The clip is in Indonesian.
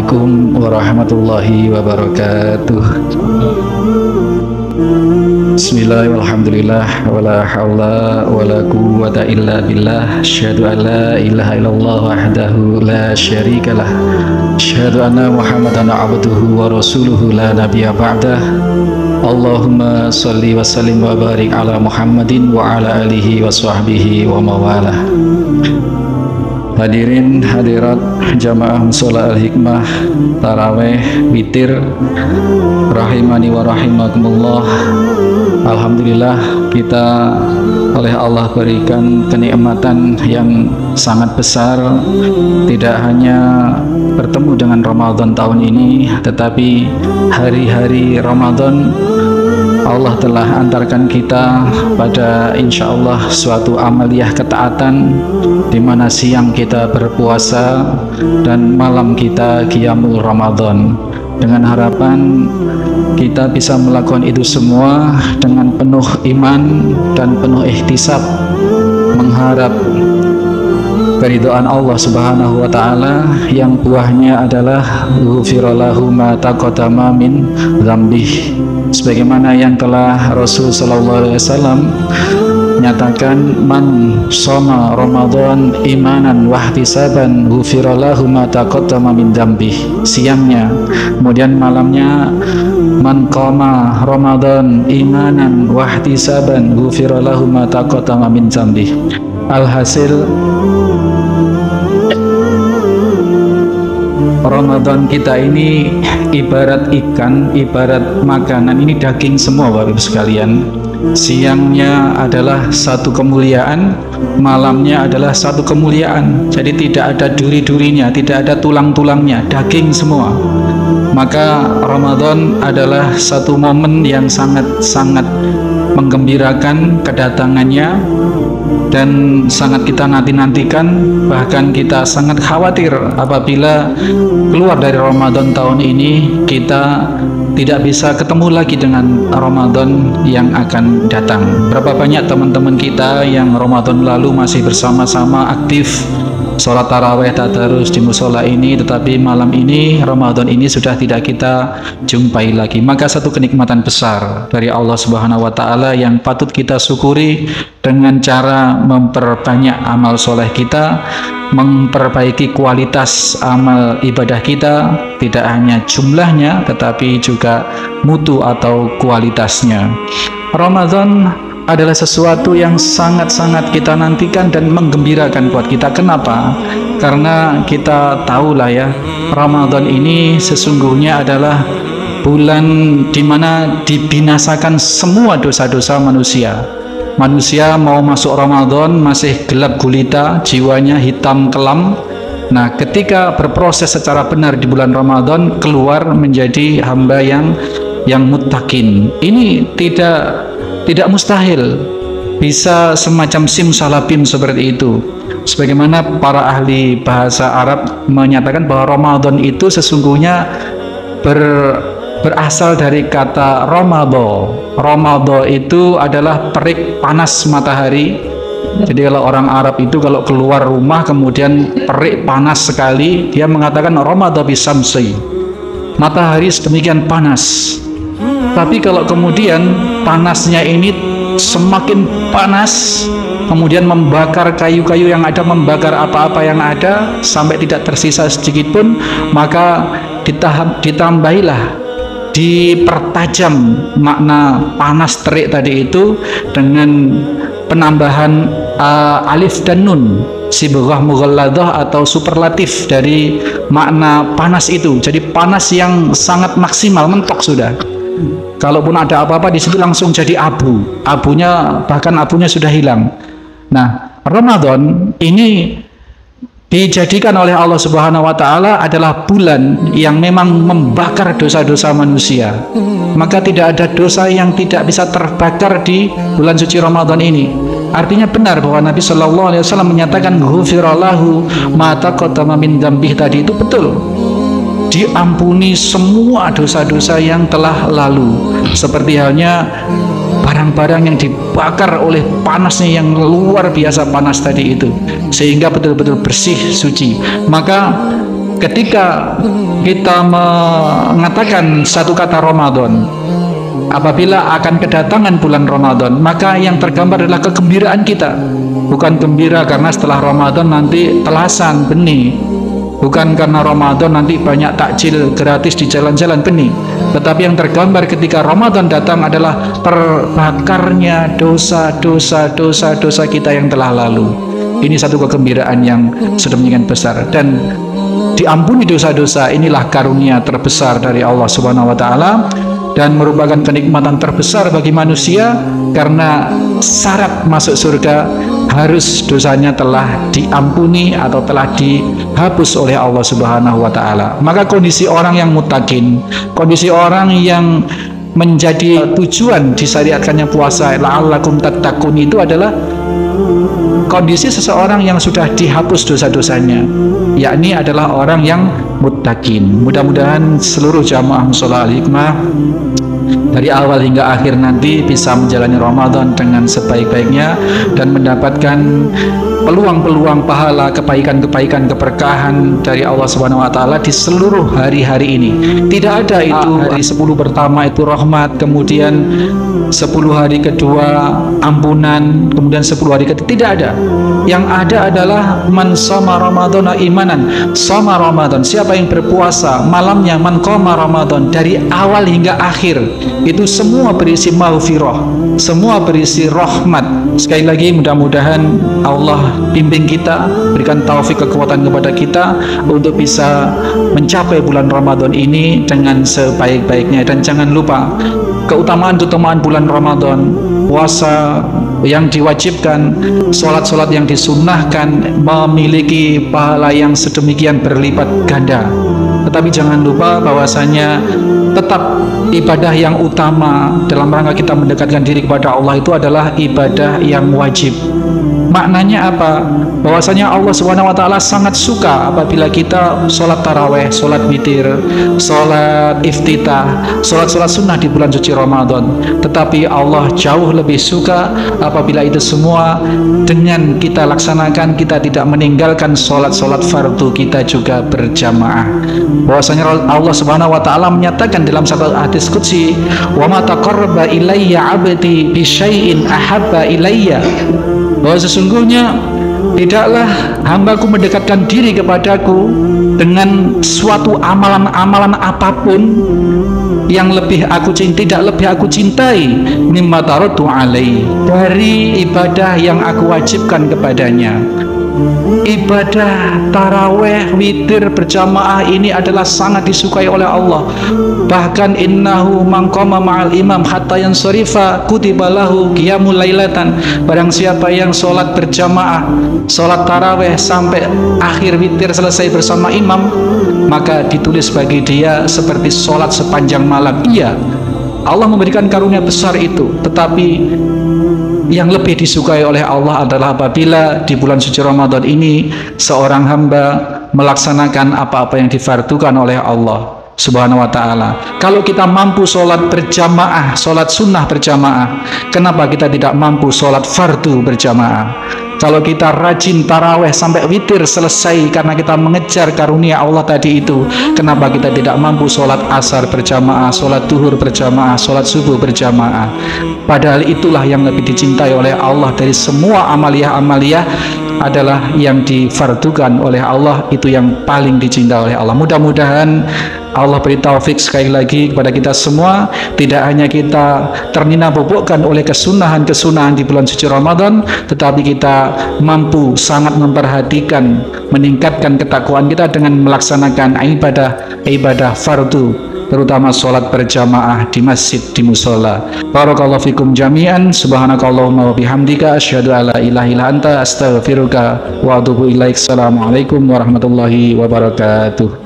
Assalamualaikum warahmatullahi wabarakatuh. Bismillahirrahmanirrahim. Alhamdulillah wala haula wala quwwata illa billah. Asyhadu an la ilaha illallah wahdahu la syarikalah. Asyhadu anna Muhammadan abduhu wa rasuluhu la nabiyya ba'dah. Allahumma shalli wa sallim wa barik ala Muhammadin wa ala alihi wa sahbihi wa mawalah. Hadirin hadirat jamaah mushola al-hikmah taraweh witir rahimani wa rahimakumullah. Alhamdulillah kita oleh Allah berikan kenikmatan yang sangat besar, tidak hanya bertemu dengan Ramadan tahun ini, tetapi hari-hari Ramadan Allah telah antarkan kita pada insya Allah suatu amaliyah ketaatan, di mana siang kita berpuasa dan malam kita qiyamul Ramadan, dengan harapan kita bisa melakukan itu semua dengan penuh iman dan penuh ihtisab, mengharap keridhaan Allah Subhanahu wa taala yang buahnya adalah ghufirallahu ma taqaddama min dzambih, sebagaimana yang telah Rasul sallallahu alaihi wasallam menyatakan, man shoma Ramadan imanan wahtisaban ghufirallahu ma taqaddama min dzambih, siangnya, kemudian malamnya man qama Ramadan imanan wahtisaban ghufirallahu ma taqaddama min dzambih. Alhasil Ramadan kita ini ibarat ikan, ibarat makanan, ini daging semua Bapak Ibu sekalian. Siangnya adalah satu kemuliaan, malamnya adalah satu kemuliaan. Jadi tidak ada duri-durinya, tidak ada tulang-tulangnya, daging semua. Maka Ramadan adalah satu momen yang sangat-sangat menggembirakan kedatangannya, dan sangat kita nanti-nantikan. Bahkan kita sangat khawatir apabila keluar dari Ramadan tahun ini kita tidak bisa ketemu lagi dengan Ramadan yang akan datang. Berapa banyak teman-teman kita yang Ramadan lalu masih bersama-sama aktif sholat taraweh tadarus di musola ini, tetapi malam ini Ramadan ini sudah tidak kita jumpai lagi. Maka satu kenikmatan besar dari Allah Subhanahu wa taala yang patut kita syukuri dengan cara memperbanyak amal soleh kita, memperbaiki kualitas amal ibadah kita, tidak hanya jumlahnya tetapi juga mutu atau kualitasnya. Ramadan adalah sesuatu yang sangat-sangat kita nantikan dan menggembirakan buat kita. Kenapa? Karena kita tahulah ya, Ramadan ini sesungguhnya adalah bulan di mana dibinasakan semua dosa-dosa manusia. Manusia mau masuk Ramadan masih gelap gulita, jiwanya hitam kelam. Nah, ketika berproses secara benar di bulan Ramadan, keluar menjadi hamba yang muttaqin. Ini tidak mustahil bisa semacam simsalabim seperti itu. Sebagaimana para ahli bahasa Arab menyatakan bahwa Ramadan itu sesungguhnya berasal dari kata Ramado. Ramado itu adalah terik panas matahari. Jadi kalau orang Arab itu kalau keluar rumah kemudian terik panas sekali, dia mengatakan Ramado bisamsi, matahari sedemikian panas. Tapi kalau kemudian panasnya ini semakin panas, kemudian membakar kayu-kayu yang ada, membakar apa-apa yang ada sampai tidak tersisa sedikit pun, maka ditambahilah, dipertajam makna panas terik tadi itu dengan penambahan alif dan nun, sibrah mughalladah atau superlatif dari makna panas itu. Jadi panas yang sangat maksimal, mentok sudah. Kalaupun ada apa-apa di situ langsung jadi abu. Bahkan abunya sudah hilang. Nah, Ramadan ini dijadikan oleh Allah Subhanahu wa taala adalah bulan yang memang membakar dosa-dosa manusia. Maka tidak ada dosa yang tidak bisa terbakar di bulan suci Ramadan ini. Artinya benar bahwa Nabi Shallallahu alaihi wasallam menyatakan ghufirallahu ma taqaddama min dzambih tadi itu betul. Diampuni semua dosa-dosa yang telah lalu, seperti halnya barang-barang yang dibakar oleh panasnya yang luar biasa panas tadi itu, sehingga betul-betul bersih, suci. Maka ketika kita mengatakan satu kata Ramadan, apabila akan kedatangan bulan Ramadan, maka yang tergambar adalah kegembiraan kita. Bukan gembira karena setelah Ramadan nanti telasan benih, bukan karena Ramadan nanti banyak takjil gratis di jalan-jalan benih, tetapi yang tergambar ketika Ramadan datang adalah terbakarnya dosa kita yang telah lalu. Ini satu kegembiraan yang sedemikian besar, dan diampuni dosa-dosa inilah karunia terbesar dari Allah Subhanahu wa taala, dan merupakan kenikmatan terbesar bagi manusia, karena syarat masuk surga harus dosanya telah diampuni atau telah dihapus oleh Allah Subhanahu wa taala. Maka kondisi orang yang muttaqin, kondisi orang yang menjadi tujuan disyariatkannya puasa la'allakum tattaqun, itu adalah kondisi seseorang yang sudah dihapus dosa-dosanya, yakni adalah orang yang muttaqin. Mudah-mudahan seluruh jamaah Mushola Al-Hikmah dari awal hingga akhir nanti bisa menjalani Ramadan dengan sebaik-baiknya dan mendapatkan peluang-peluang pahala, kebaikan-kebaikan, keberkahan dari Allah Subhanahu wa taala di seluruh hari-hari ini. Tidak ada itu hari 10 pertama itu rahmat, kemudian 10 hari kedua ampunan, kemudian 10 hari ketiga, tidak ada. Yang ada adalah man shoma ramadhana imanan shoma Ramadan. Siapa yang berpuasa malamnya, man qoma Ramadan, dari awal hingga akhir, itu semua berisi maghfirah, semua berisi rahmat. Sekali lagi, mudah-mudahan Allah bimbing kita, berikan taufik kekuatan kepada kita untuk bisa mencapai bulan Ramadan ini dengan sebaik-baiknya. Dan jangan lupa keutamaan-keutamaan bulan Ramadan, puasa yang diwajibkan, sholat-sholat yang disunnahkan, memiliki pahala yang sedemikian berlipat ganda. Tetapi jangan lupa bahwasanya tetap ibadah yang utama dalam rangka kita mendekatkan diri kepada Allah itu adalah ibadah yang wajib. Maknanya apa? Bahwasanya Allah Subhanahu wa taala sangat suka apabila kita sholat taraweh, sholat witir, sholat iftitah, sholat-sholat sunnah di bulan suci Ramadan. Tetapi Allah jauh lebih suka apabila itu semua dengan kita laksanakan, kita tidak meninggalkan sholat-sholat fardu kita juga berjamaah. Bahwasanya Allah Subhanahu wa taala menyatakan dalam satu hadis qudsi, "Wa ma taqarraba ilayya 'abdi bi syai'in ahabba ilayya." Bahwa sesungguhnya tidaklah hambaku mendekatkan diri kepadaku dengan suatu amalan-amalan apapun yang tidak lebih aku cintai mimma taradtu alaihi, dari ibadah yang aku wajibkan kepadanya. Ibadah taraweh, witir berjamaah ini adalah sangat disukai oleh Allah. Bahkan innahu man qama ma'al imam hatta yansarifa kutiba lahu qiyamul lailatan. Barang siapa yang sholat berjamaah, sholat taraweh sampai akhir witir selesai bersama imam, maka ditulis bagi dia seperti sholat sepanjang malam. Iya, Allah memberikan karunia besar itu, tetapi yang lebih disukai oleh Allah adalah apabila di bulan suci Ramadan ini seorang hamba melaksanakan apa-apa yang difardukan oleh Allah Subhanahu wa taala. Kalau kita mampu sholat berjamaah, sholat sunnah berjamaah, kenapa kita tidak mampu sholat fardu berjamaah? Kalau kita rajin taraweh sampai witir selesai karena kita mengejar karunia Allah tadi itu, kenapa kita tidak mampu sholat asar berjamaah, sholat duhur berjamaah, sholat subuh berjamaah? Padahal itulah yang lebih dicintai oleh Allah dari semua amaliyah-amaliyah, adalah yang difardukan oleh Allah, itu yang paling dicintai oleh Allah. Mudah-mudahan Allah beri taufik sekali lagi kepada kita semua, tidak hanya kita ternina bobokkan oleh kesunahan-kesunahan di bulan suci Ramadan, tetapi kita mampu sangat memperhatikan, meningkatkan ketakwaan kita dengan melaksanakan ibadah fardu, terutama sholat berjamaah di masjid, di musola. Barakallahu fikum jami'an, subhanakallahumma wa bihamdika, asyhadu alla ilaha illa anta, astaghfiruka wa atubu ilaik. Assalamualaikum warahmatullahi wabarakatuh.